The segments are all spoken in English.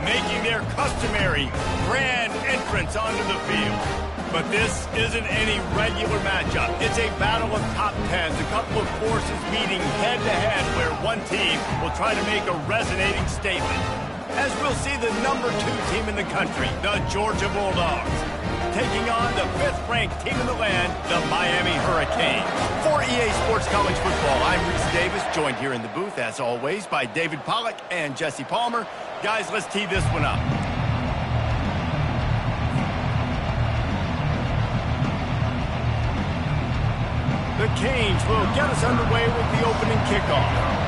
making their customary grand entrance onto the field. But this isn't any regular matchup. It's a battle of top tens, a couple of forces meeting head-to-head where one team will try to make a resonating statement. As we'll see the number 2 team in the country, the Georgia Bulldogs, taking on the 5th-ranked team in the land, the Miami Hurricanes. For EA Sports College Football, I'm Reese Davis, joined here in the booth, as always, by David Pollack and Jesse Palmer. Guys, let's tee this one up. The Canes will get us underway with the opening kickoff.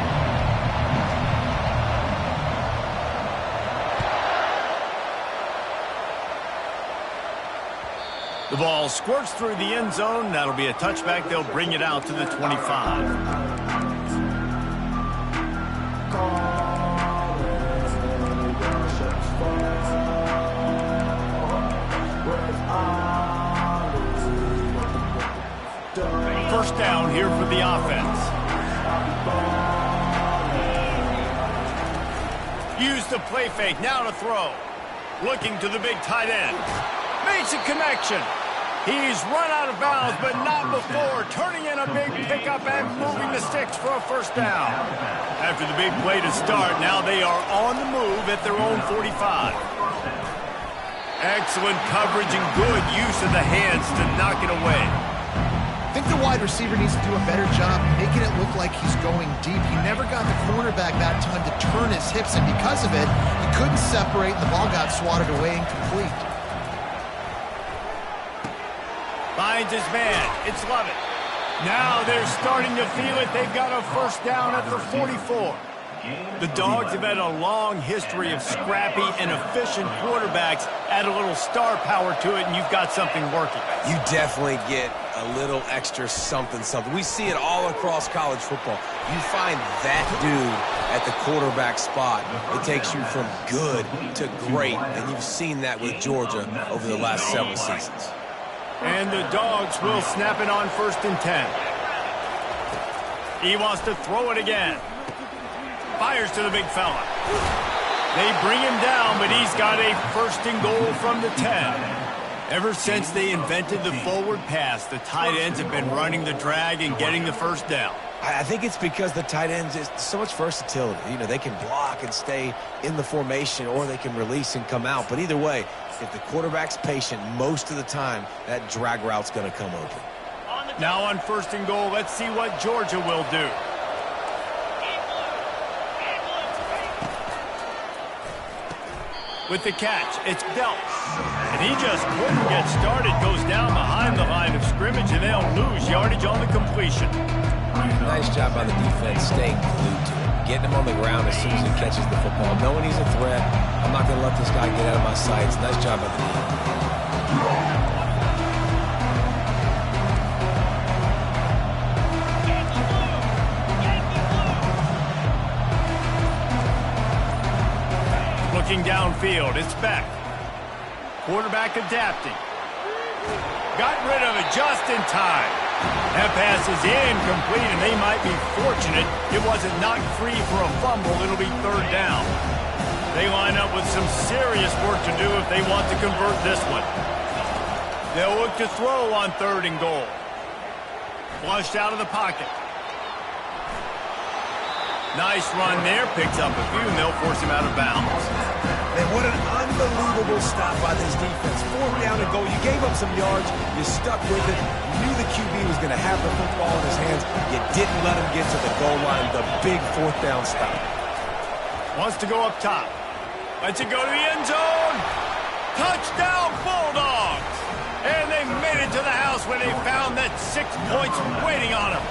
The ball squirts through the end zone. That'll be a touchback. They'll bring it out to the 25. First down here for the offense. Use the play fake. Now to throw. Looking to the big tight end. Makes a connection. He's run out of bounds, but not before turning in a big pickup and moving the sticks for a first down. After the big play to start, now they are on the move at their own 45. Excellent coverage and good use of the hands to knock it away. I think the wide receiver needs to do a better job making it look like he's going deep. He never got the cornerback that time to turn his hips, and because of it, he couldn't separate, and the ball got swatted away incomplete. Finds his man. It's Lovett. Now they're starting to feel it. They've got a first down at the 44. The Dogs have had a long history of scrappy and efficient quarterbacks. Add a little star power to it, and you've got something working. You definitely get a little extra something. We see it all across college football. You find that dude at the quarterback spot, it takes you from good to great, and you've seen that with Georgia over the last several seasons. And the Dogs will snap it on 1st and 10. He wants to throw it again. Fires to the big fella. They bring him down, but he's got a 1st and goal from the 10. Ever since they invented the forward pass, the tight ends have been running the drag and getting the first down. I think it's because the tight ends is so much versatility. You know, they can block and stay in the formation, or they can release and come out. But either way, if the quarterback's patient most of the time, that drag route's going to come open. Now on 1st and goal, let's see what Georgia will do. With the catch, it's Delp. And he just couldn't get started. Goes down behind the line of scrimmage, and they'll lose yardage on the completion. Nice job by the defense staying glued to him. Getting him on the ground as soon as he catches the football. Knowing he's a threat, I'm not going to let this guy get out of my sights. Nice job by the defense. Looking downfield, it's Beck. Quarterback adapting. Got rid of it just in time. That pass is incomplete, and they might be fortunate it wasn't knocked free for a fumble. It'll be 3rd down. They line up with some serious work to do if they want to convert this one. They'll look to throw on 3rd and goal. Flushed out of the pocket. Nice run there. Picks up a few, and they'll force him out of bounds. Man, what an unbelievable stop by this defense. 4th down and goal. You gave up some yards. You stuck with it. You knew the QB was going to have the football in his hands. You didn't let him get to the goal line. The big 4th down stop. Wants to go up top. Lets it go to the end zone. Touchdown, Bulldogs. And they made it to the house when they found that 6 points waiting on them.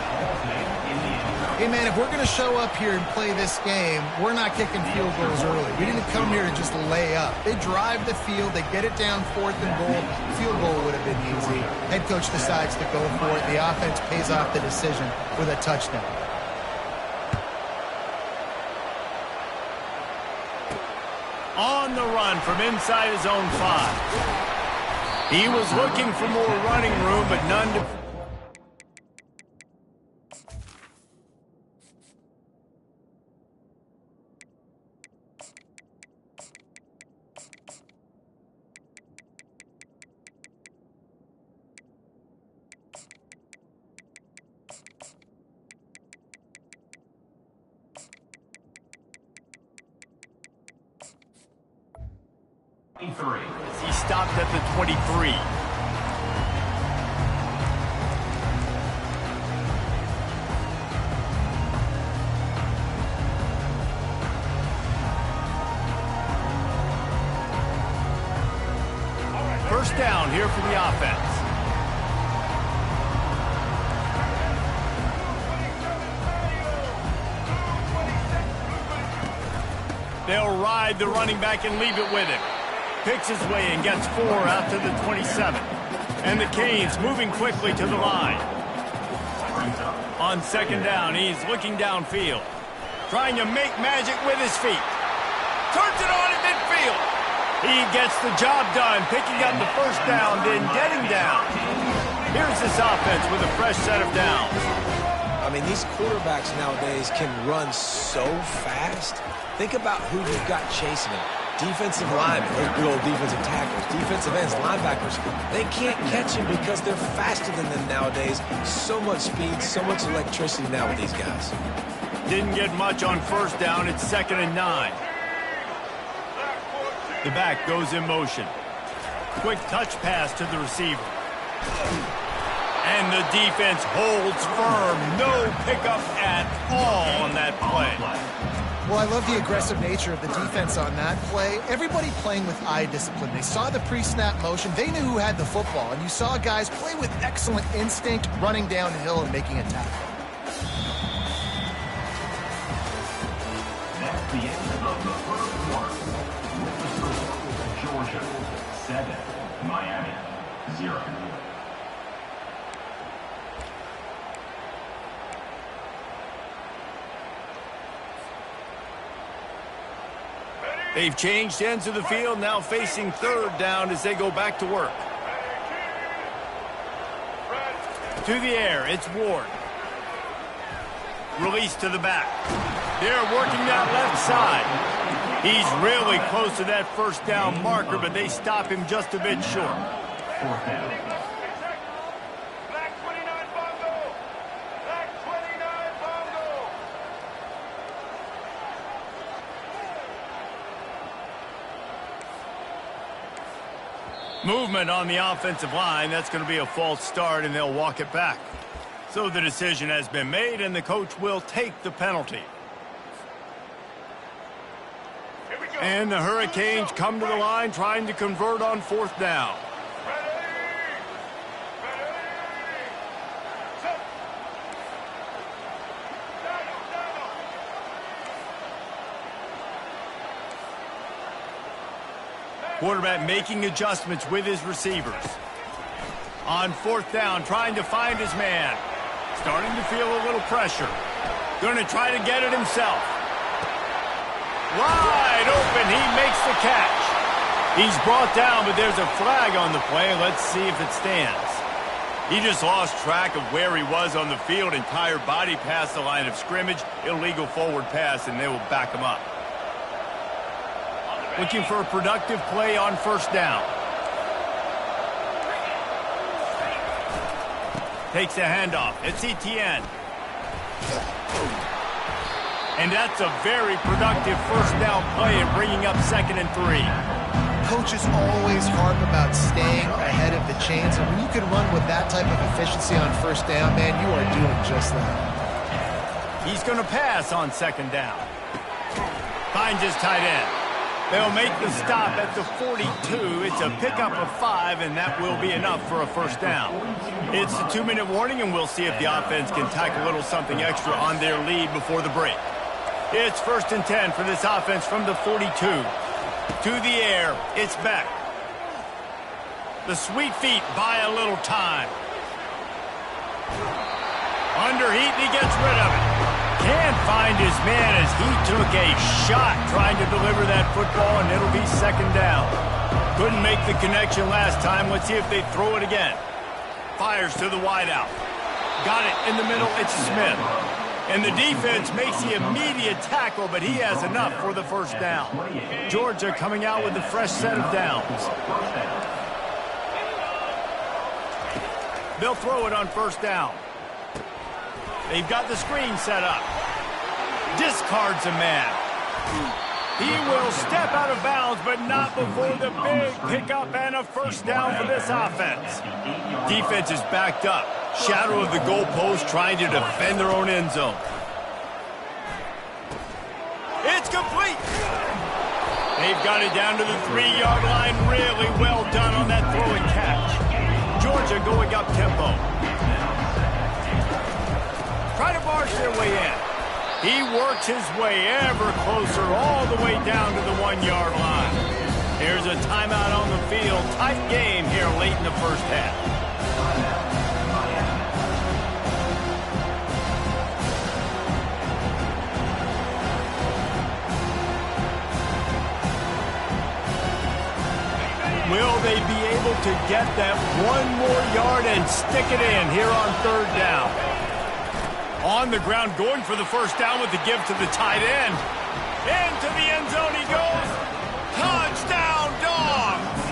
Hey, man, if we're going to show up here and play this game, we're not kicking field goals early. We didn't come here to just lay up. They drive the field. They get it down 4th and goal. Field goal would have been easy. Head coach decides to go for it. The offense pays off the decision with a touchdown. On the run from inside his own 5. He was looking for more running room, but none to... He stopped at the 23. First down here for the offense. They'll ride the running back and leave it with him. Picks his way and gets 4 out to the 27. And the Canes moving quickly to the line. On second down, he's looking downfield. Trying to make magic with his feet. Turns it on at midfield. He gets the job done, picking up the first down, then getting down. Here's this offense with a fresh set of downs. I mean, these quarterbacks nowadays can run so fast. Think about who you've got chasing them. Defensive linemen, those good old defensive tackles, defensive ends, linebackers. They can't catch him because they're faster than them nowadays. So much speed, so much electricity now with these guys. Didn't get much on first down. It's 2nd and 9. The back goes in motion. Quick touch pass to the receiver. And the defense holds firm. No pickup at all on that play. Well, I love the aggressive nature of the defense on that play. Everybody playing with eye discipline. They saw the pre-snap motion. They knew who had the football. And you saw guys play with excellent instinct, running downhill and making a tackle. That's the end of the first quarter. With the score, Georgia 7, Miami 0. They've changed ends of the field, now facing third down as they go back to work. To the air, it's Ward. Release to the back. They're working that left side. He's really close to that first down marker, but they stop him just a bit short. 4th down. Movement on the offensive line. That's going to be a false start, and they'll walk it back. So the decision has been made, and the coach will take the penalty. And the Hurricanes come to the line trying to convert on 4th down. Quarterback making adjustments with his receivers. On 4th down, trying to find his man. Starting to feel a little pressure. Going to try to get it himself. Wide open, he makes the catch. He's brought down, but there's a flag on the play. Let's see if it stands. He just lost track of where he was on the field. Entire body past the line of scrimmage. Illegal forward pass, and they will back him up. Looking for a productive play on 1st down. Takes a handoff. It's Etienne. And that's a very productive 1st down play and bringing up 2nd and 3. Coaches always harp about staying ahead of the chains, and when you can run with that type of efficiency on 1st down, man, you are doing just that. He's going to pass on 2nd down. Finds his tight end. They'll make the stop at the 42. It's a pickup of 5, and that will be enough for a 1st down. It's a 2-minute warning, and we'll see if the offense can tack a little something extra on their lead before the break. It's 1st and 10 for this offense from the 42. To the air, it's Beck. The sweet feet buy a little time. Under heat, and he gets rid of it. Can't find his man as he took a shot trying to deliver that football, and it'll be 2nd down. Couldn't make the connection last time. Let's see if they throw it again. Fires to the wideout. Got it in the middle. It's Smith. And the defense makes the immediate tackle, but he has enough for the 1st down. Georgia coming out with a fresh set of downs. They'll throw it on 1st down. They've got the screen set up. Discards a man. He will step out of bounds, but not before the big pickup and a first down for this offense. Defense is backed up. Shadow of the goalpost trying to defend their own end zone. It's complete. They've got it down to the 3-yard line. Really well done on that throw and catch. Georgia going up tempo. Try to march their way in. He works his way ever closer all the way down to the 1-yard line. Here's a timeout on the field. Tight game here late in the first half. Will they be able to get that one more yard and stick it in here on third down? On the ground, going for the first down with the give to the tight end. Into the end zone he goes. Touchdown, Dogs!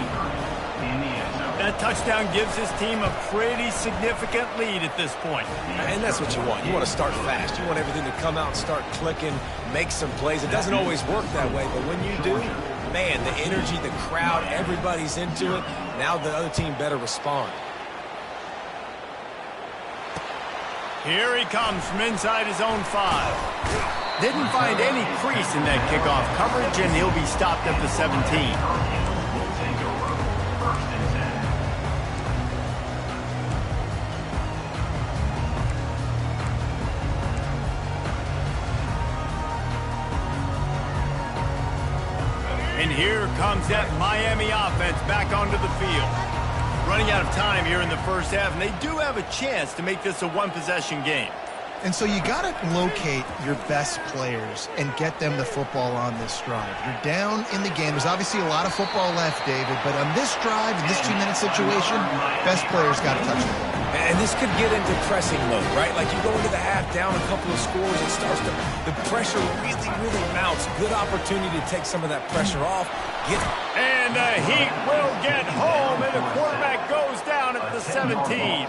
That touchdown gives his team a pretty significant lead at this point. And that's what you want. You want to start fast. You want everything to come out and start clicking, make some plays. It doesn't always work that way, but when you do, man, the energy, the crowd, everybody's into it. Now the other team better respond. Here he comes from inside his own 5. Didn't find any crease in that kickoff coverage, and he'll be stopped at the 17. And here comes that Miami offense back onto the field. Running out of time here in the first half, and they do have a chance to make this a one-possession game. And so you got to locate your best players and get them the football on this drive. You're down in the game. There's obviously a lot of football left, David, but on this drive, in this 2-minute situation, best players got to touch the ball. And this could get into pressing mode, right? Like you go into the half down a couple of scores, it starts to, the pressure really, really mounts. Good opportunity to take some of that pressure off. And the Heat will get home, and the quarterback goes down at the 17.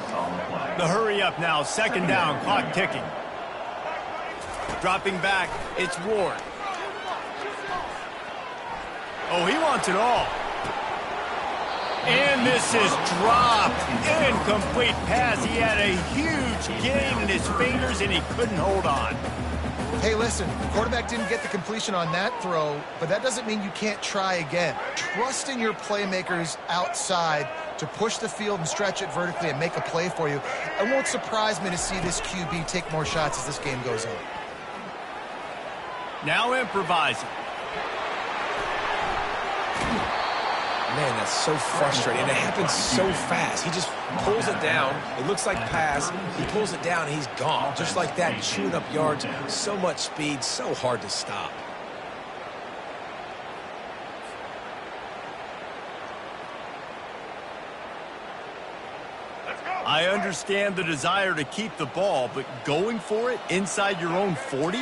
The hurry up now, second down, clock ticking. Dropping back, it's Ward. Oh, he wants it all. And this is dropped. Incomplete pass. He had a huge gain in his fingers, and he couldn't hold on. Hey, listen, the quarterback didn't get the completion on that throw, but that doesn't mean you can't try again. Trust in your playmakers outside to push the field and stretch it vertically and make a play for you. It won't surprise me to see this QB take more shots as this game goes on. Now improvising. Man, that's so frustrating. And it happens so fast. He just pulls it down. It looks like pass. He pulls it down, and he's gone. Just like that, chewing up yards. So much speed, so hard to stop. I understand the desire to keep the ball, but going for it inside your own 40?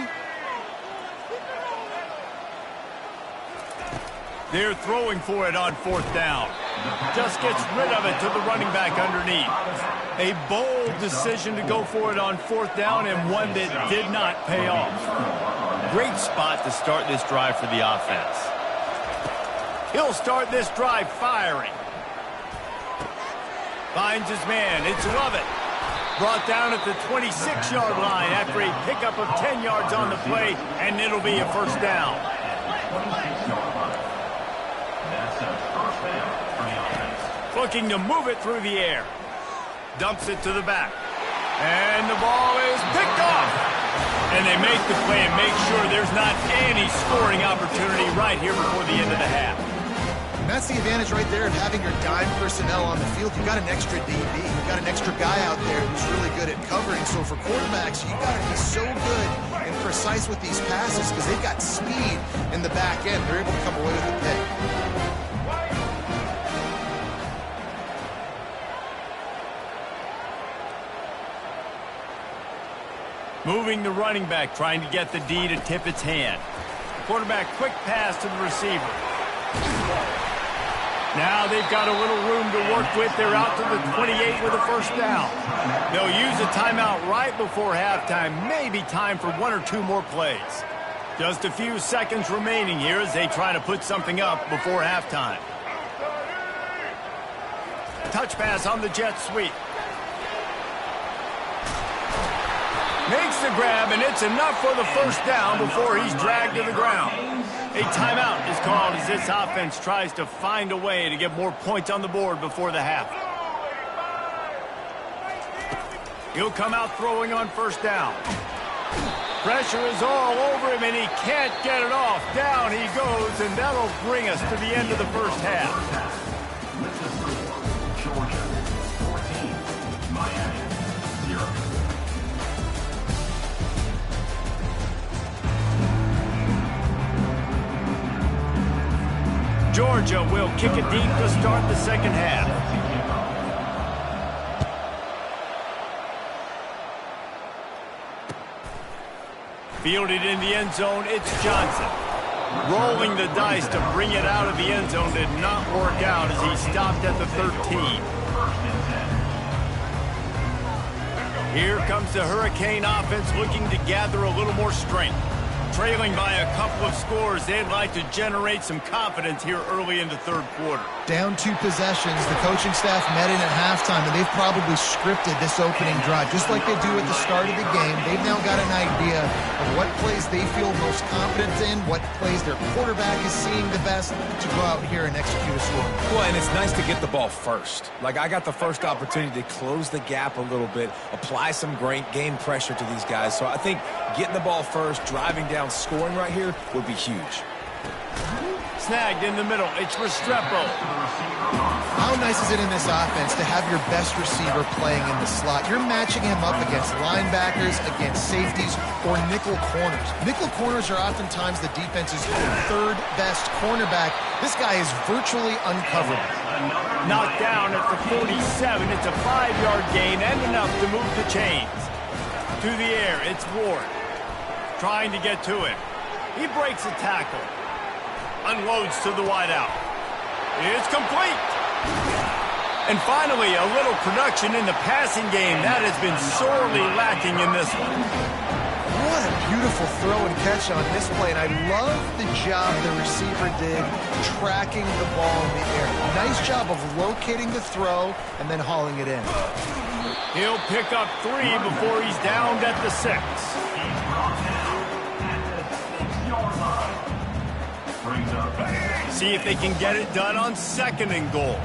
They're throwing for it on fourth down. Just gets rid of it to the running back underneath. A bold decision to go for it on fourth down, and one that did not pay off. Great spot to start this drive for the offense. He'll start this drive firing. Finds his man. It's Lovett. Brought down at the 26-yard line after a pickup of 10 yards on the play, and it'll be a first down. Looking to move it through the air. Dumps it to the back. And the ball is picked off. And they make the play and make sure there's not any scoring opportunity right here before the end of the half. And that's the advantage right there of having your dime personnel on the field. You've got an extra DB. You've got an extra guy out there who's really good at covering. So for quarterbacks, you've got to be so good and precise with these passes because they've got speed in the back end. They're able to come away with the pick. Moving the running back, trying to get the D to tip its hand. Quarterback, quick pass to the receiver. Now they've got a little room to work with. They're out to the 28 with a first down. They'll use a timeout right before halftime. Maybe time for one or two more plays. Just a few seconds remaining here as they try to put something up before halftime. Touch pass on the jet sweep. Makes the grab, and it's enough for the first down before he's dragged to the ground. A timeout is called as this offense tries to find a way to get more points on the board before the half. He'll come out throwing on first down. Pressure is all over him, and he can't get it off. Down he goes, and that'll bring us to the end of the first half. With the score, Georgia 14, Miami 0. Georgia will kick it deep to start the second half. Fielded in the end zone, it's Johnson. Rolling the dice to bring it out of the end zone did not work out as he stopped at the 13. Here comes the Hurricane offense looking to gather a little more strength. Trailing by a couple of scores, they'd like to generate some confidence here early in the third quarter. Down 2 possessions, the coaching staff met in at halftime, and they've probably scripted this opening drive. Just like they do at the start of the game, they've now got an idea of what plays they feel most confident in, what plays their quarterback is seeing the best to go out here and execute a score. Well, and it's nice to get the ball first. Like, I got the first opportunity to close the gap a little bit, apply some great game pressure to these guys. So I think getting the ball first, driving down, scoring right here would be huge. Snagged in the middle. It's Restrepo. How nice is it in this offense to have your best receiver playing in the slot? You're matching him up against linebackers, against safeties, or nickel corners. Nickel corners are oftentimes the defense's third best cornerback. This guy is virtually uncoverable. Knocked down at the 47. It's a 5-yard gain and enough to move the chains. To the air, it's Ward. Trying to get to it. He breaks a tackle. Unloads to the wideout. It's complete. And finally, a little production in the passing game. That has been sorely lacking in this one. What a beautiful throw and catch on this play. And I love the job the receiver did tracking the ball in the air. Nice job of locating the throw and then hauling it in. He'll pick up 3 before he's downed at the 6. See if they can get it done on 2nd and goal.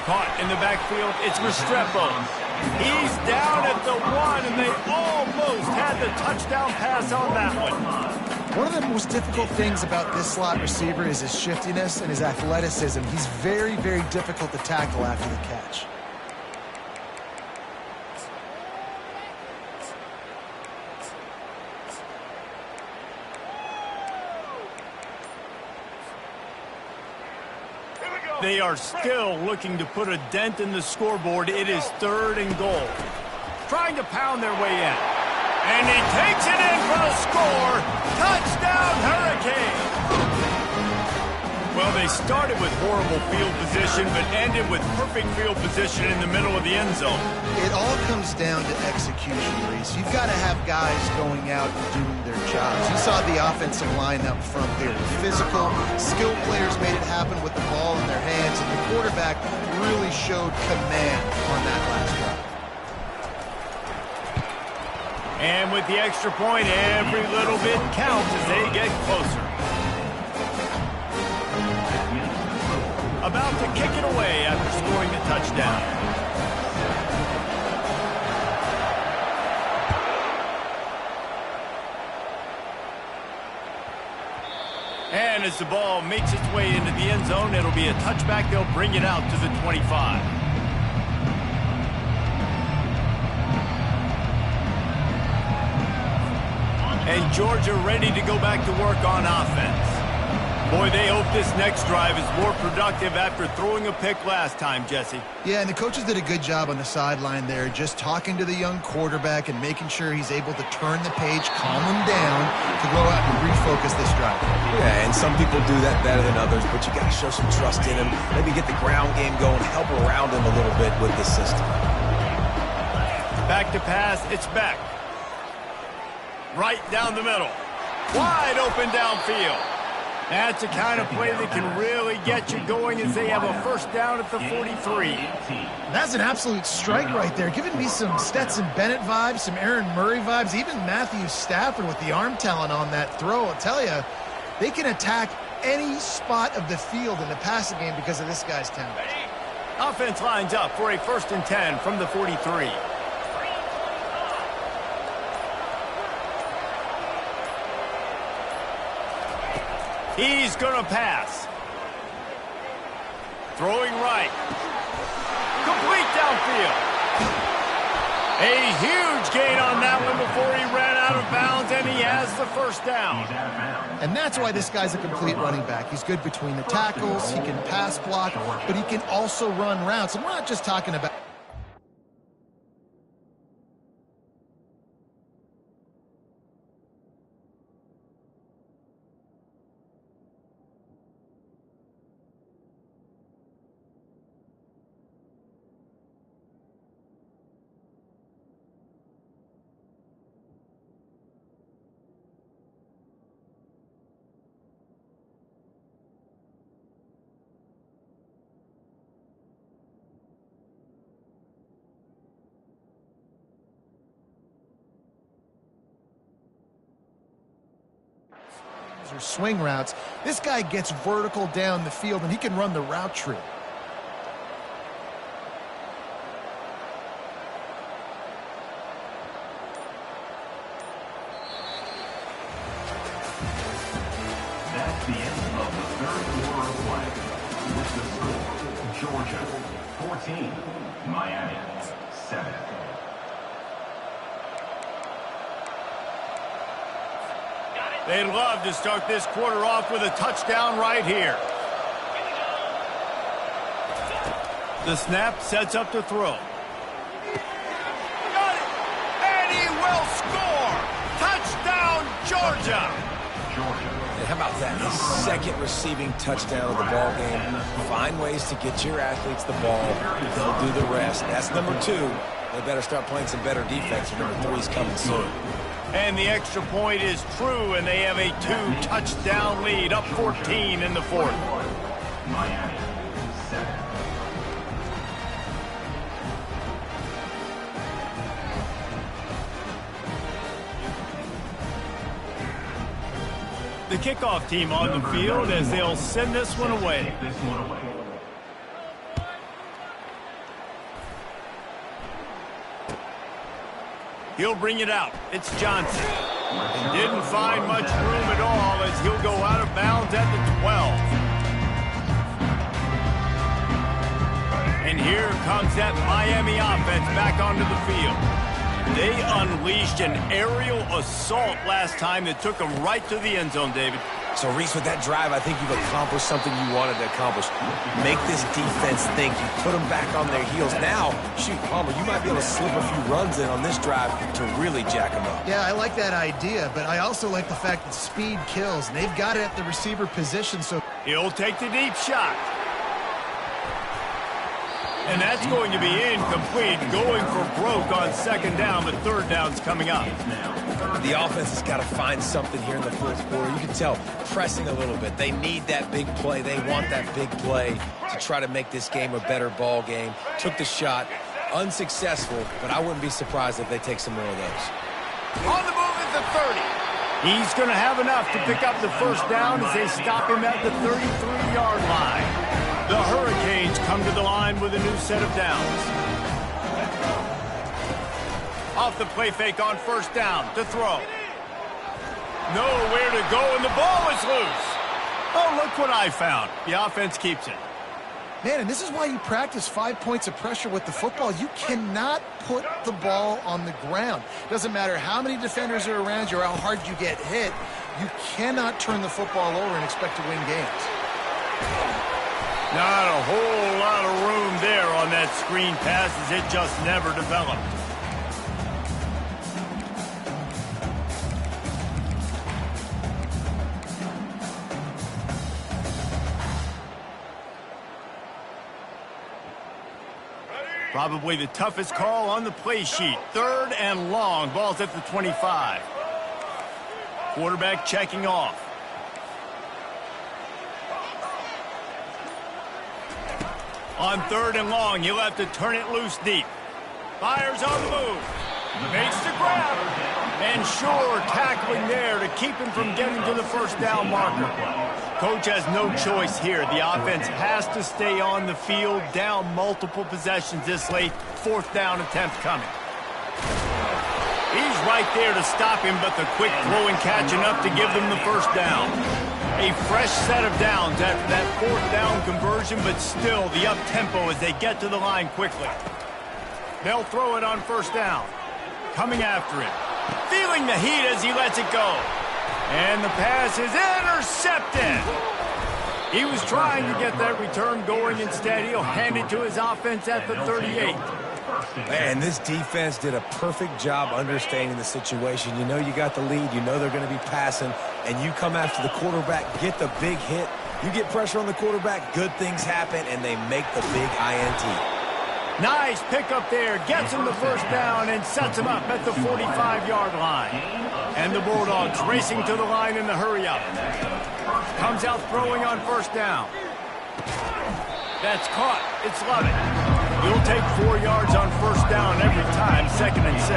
Caught in the backfield, it's Restrepo. He's down at the 1, and they almost had the touchdown pass on that one. One of the most difficult things about this slot receiver is his shiftiness and his athleticism. He's very, very difficult to tackle after the catch. They are still looking to put a dent in the scoreboard. It is 3rd and goal. Trying to pound their way in. And he takes it in for the score. Touchdown, Hurricane. Well, they started with horrible field position, but ended with perfect field position in the middle of the end zone. It all comes down to execution, Reese. You've got to have guys going out and doing their jobs. You saw the offensive line up front there. Physical, skilled players made it happen with the ball in their hands, and the quarterback really showed command on that last drive. And with the extra point, every little bit counts as they get closer. About to kick it away after scoring the touchdown. And as the ball makes its way into the end zone, it'll be a touchback. They'll bring it out to the 25. And Georgia ready to go back to work on offense. Boy, they hope this next drive is more productive after throwing a pick last time, Jesse. Yeah, and the coaches did a good job on the sideline there, just talking to the young quarterback and making sure he's able to turn the page, calm him down to go out and refocus this drive. Yeah, and some people do that better than others, but you got to show some trust in him. Maybe get the ground game going, help around him a little bit with the system. Back to pass, it's Beck. Right down the middle. Wide open downfield. That's the kind of play that can really get you going as they have a first down at the 43. That's an absolute strike right there, giving me some Stetson Bennett vibes, some Aaron Murray vibes, even Matthew Stafford with the arm talent on that throw. I'll tell you, they can attack any spot of the field in the passing game because of this guy's talent. Offense lines up for a 1st and 10 from the 43. He's going to pass. Throwing right. Complete downfield. A huge gain on that one before he ran out of bounds, and he has the first down. And that's why this guy's a complete running back. He's good between the tackles, he can pass block, but he can also run routes. And we're not just talking about... or swing routes. This guy gets vertical down the field, and he can run the route tree. That's the end of the third quarter of play. With the score, Georgia 14, Miami 7. They'd love to start this quarter off with a touchdown right here. The snap sets up to throw. Got it! And he will score! Touchdown, Georgia! And how about that? His second receiving touchdown of the ball game. Find ways to get your athletes the ball. They'll do the rest. That's number 2. They better start playing some better defense. Number 3's coming soon. And the extra point is true, and they have a 2-touchdown lead, up 14 in the 4th. Miami 7. The kickoff team on the field as they'll send this one away. He'll bring it out. It's Johnson. And didn't find much room at all as he'll go out of bounds at the 12. And here comes that Miami offense back onto the field. They unleashed an aerial assault last time that took them right to the end zone, David. So, Reese, with that drive, I think you've accomplished something you wanted to accomplish. Make this defense think. You put them back on their heels. Now, shoot, Palmer, you might be able to slip a few runs in on this drive to really jack them up. Yeah, I like that idea, but I also like the fact that speed kills, and they've got it at the receiver position, so... He'll take the deep shot. And that's going to be incomplete, going for broke on 2nd down, but 3rd down's coming up. The offense has got to find something here in the 4th quarter. You can tell, pressing a little bit. They need that big play. They want that big play to try to make this game a better ball game. Took the shot, unsuccessful, but I wouldn't be surprised if they take some more of those. On the move at the 30. He's going to have enough to pick up the 1st down as they stop him at the 33-yard line. The Hurricanes come to the line with a new set of downs. Off the play fake on 1st down to throw. Nowhere to go, and the ball is loose. Oh, look what I found. The offense keeps it. Man, and this is why you practice 5 points of pressure with the football. You cannot put the ball on the ground. Doesn't matter how many defenders are around you or how hard you get hit. You cannot turn the football over and expect to win games. Not a whole lot of room there on that screen pass as it just never developed. Probably the toughest call on the play sheet. 3rd and long. Ball's at the 25. Quarterback checking off. On 3rd and long, he'll have to turn it loose deep. Fires on the move. Makes the grab. And sure, tackling there to keep him from getting to the first down marker. Coach has no choice here. The offense has to stay on the field, down multiple possessions this late. 4th down attempt coming. He's right there to stop him, but the quick throw and catch enough to give them the first down. A fresh set of downs after that 4th down conversion, but still the up-tempo as they get to the line quickly. They'll throw it on 1st down. Coming after him. Feeling the heat as he lets it go. And the pass is intercepted. He was trying to get that return going. Instead, he'll hand it to his offense at the 38. And this defense did a perfect job understanding the situation. You know you got the lead. You know they're going to be passing. And you come after the quarterback, get the big hit. You get pressure on the quarterback, good things happen, and they make the big INT. Nice pickup there. Gets him the first down and sets him up at the 45-yard line. And the Bulldogs racing to the line in the hurry-up. Comes out throwing on 1st down. That's caught. It's Lovett. You'll take 4 yards on 1st down every time, 2nd and 6.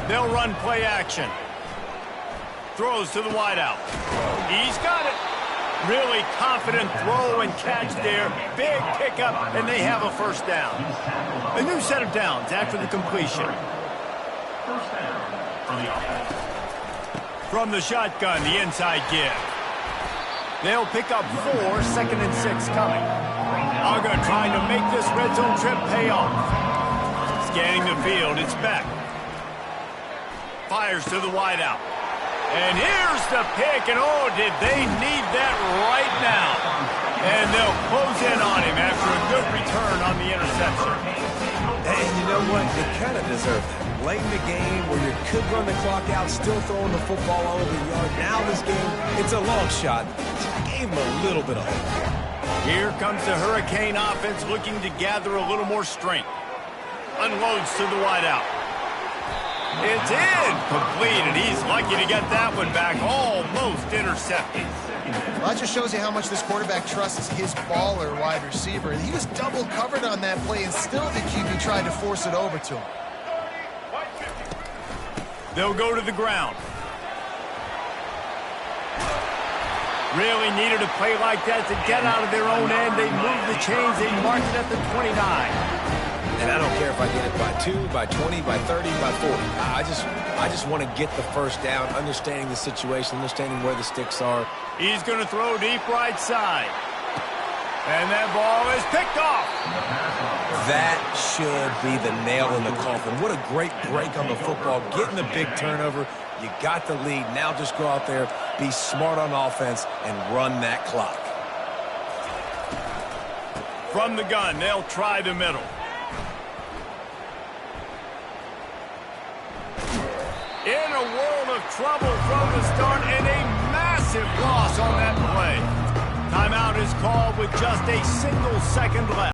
They'll run play action. Throws to the wideout. He's got it. Really confident throw and catch there. Big pickup, and they have a 1st down. A new set of downs after the completion. From the shotgun, the inside give. They'll pick up 4, 2nd and 6 coming. Uga trying to make this red zone trip pay off. Scanning the field, it's Beck. Fires to the wideout. And here's the pick, and oh, did they need that right now. And they'll close in on him after a good return on the interception. And you know what? You kind of deserve that. Late in the game where you could run the clock out, still throwing the football all over the yard. Now this game, it's a long shot. Gave him a little bit of hope. Here comes the Hurricane offense looking to gather a little more strength. Unloads to the wideout. It's incomplete, and he's lucky to get that one back. Almost intercepted. Well, that just shows you how much this quarterback trusts his baller wide receiver. He was double covered on that play, and still the QB tried to force it over to him. They'll go to the ground. Really needed a play like that to get out of their own end. They move the chains. They mark it at the 29. And I don't care if I get it by 2, by 20, by 30, by 40. I just want to get the first down, understanding the situation, understanding where the sticks are. He's going to throw deep right side. And that ball is picked off. That should be the nail in the coffin. What a great break on the football. Getting the big turnover. You got the lead. Now just go out there, be smart on offense, and run that clock. From the gun, they'll try the middle. In a world of trouble from the start, and a massive loss on that play. Timeout is called with just a single second left.